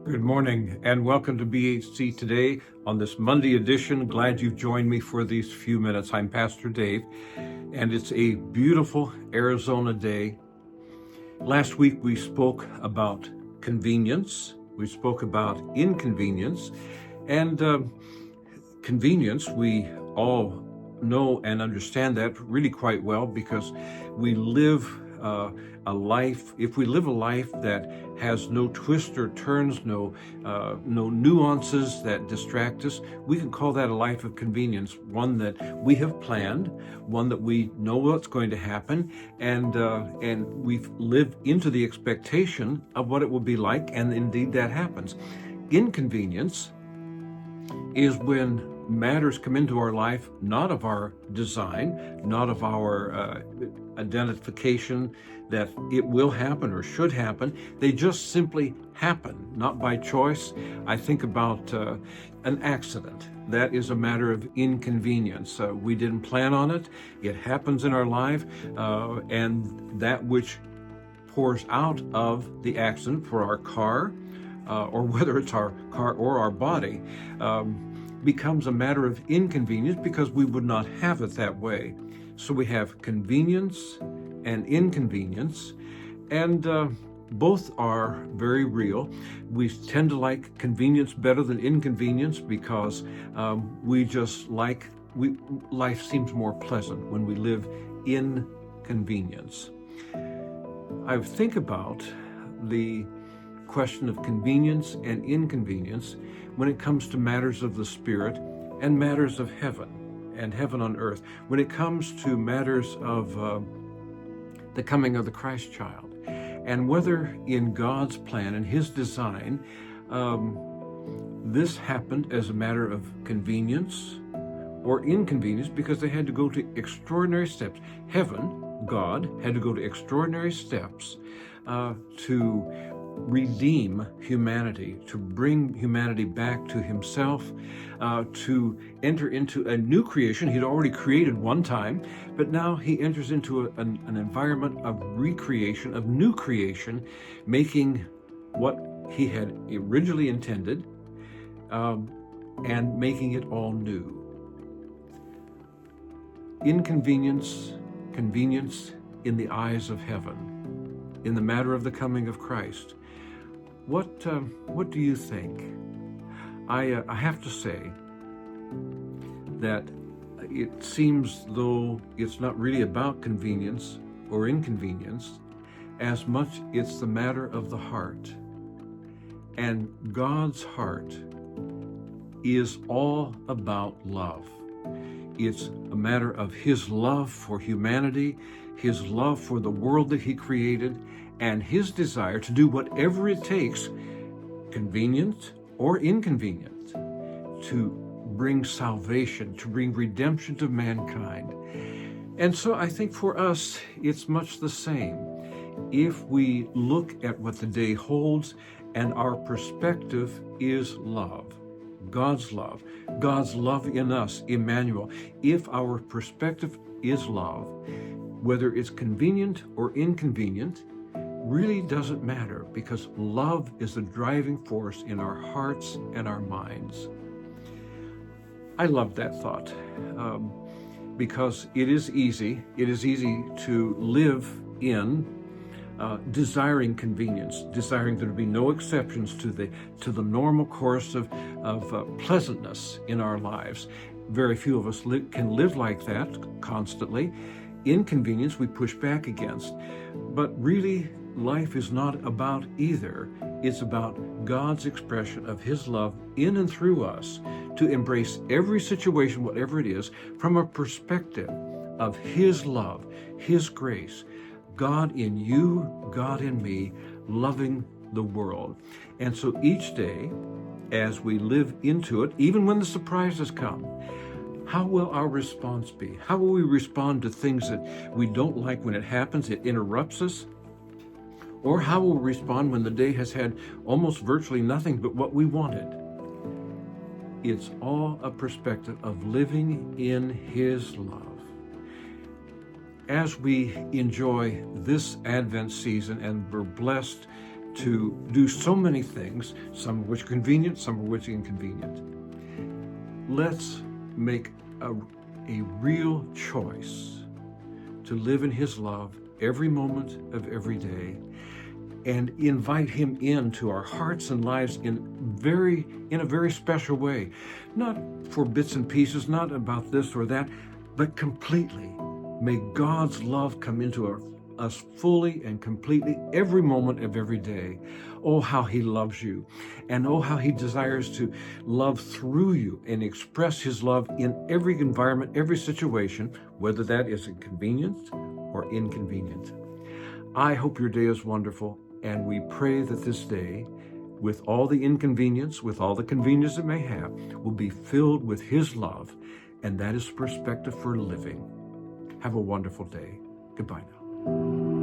Good morning and welcome to BHC today on this Monday edition. Glad you've joined me for these few minutes. I'm Pastor Dave and it's a beautiful Arizona day. Last week we spoke about convenience. We spoke about inconvenience and convenience. We all know and understand that really quite well because we live a life. If we live a life that has no twists or turns, no nuances that distract us, we can call that a life of convenience, one that we have planned, one that we know what's going to happen, and we've lived into the expectation of what it will be like, and indeed that happens. Inconvenience is when matters come into our life, not of our design, not of our identification that it will happen or should happen. They just simply happen, not by choice. I think about an accident. That is a matter of inconvenience. We didn't plan on it. It happens in our life, and that which pours out of the accident for our car, or whether it's our car or our body, becomes a matter of inconvenience because we would not have it that way. So we have convenience and inconvenience, and both are very real. We tend to like convenience better than inconvenience because life seems more pleasant when we live in convenience. I think about the question of convenience and inconvenience when it comes to matters of the Spirit and matters of heaven and heaven on earth, when it comes to matters of the coming of the Christ child, and whether in God's plan and His design, this happened as a matter of convenience or inconvenience because they had to go to extraordinary steps. Heaven, God, had to go to extraordinary steps to redeem humanity, to bring humanity back to Himself, to enter into a new creation. He'd already created one time, but now He enters into an environment of recreation, of new creation, making what He had originally intended, and making it all new. Inconvenience, convenience in the eyes of heaven, in the matter of the coming of Christ. What do you think? I have to say that it seems though it's not really about convenience or inconvenience as much it's the matter of the heart. And God's heart is all about love. It's a matter of His love for humanity, His love for the world that He created, and His desire to do whatever it takes, convenient or inconvenient, to bring salvation, to bring redemption to mankind. And so I think for us, it's much the same. If we look at what the day holds and our perspective is love, God's love in us, Emmanuel. If our perspective is love, whether it's convenient or inconvenient, really doesn't matter because love is the driving force in our hearts and our minds. I love that thought because it is easy to live in desiring convenience, desiring there to be no exceptions to the normal course of pleasantness in our lives. Very few of us can live like that constantly. Inconvenience we push back against. But really, life is not about either. It's about God's expression of His love in and through us to embrace every situation, whatever it is, from a perspective of His love, His grace. God in you, God in me, loving the world. And so each day, as we live into it, even when the surprises come, how will our response be? How will we respond to things that we don't like when it happens, it interrupts us? Or how will we respond when the day has had almost virtually nothing but what we wanted? It's all a perspective of living in His love. As we enjoy this Advent season and we're blessed to do so many things, some of which are convenient, some of which are inconvenient. Let's make a real choice to live in his love every moment of every day, and invite him into our hearts and lives in a very special way. Not for bits and pieces, not about this or that, but completely. May God's love come into us fully and completely every moment of every day. Oh, how he loves you. And oh, how he desires to love through you and express his love in every environment, every situation, whether that is convenient or inconvenient. I hope your day is wonderful, and we pray that this day, with all the inconvenience, with all the convenience it may have, will be filled with his love, and that is perspective for living. Have a wonderful day. Goodbye now.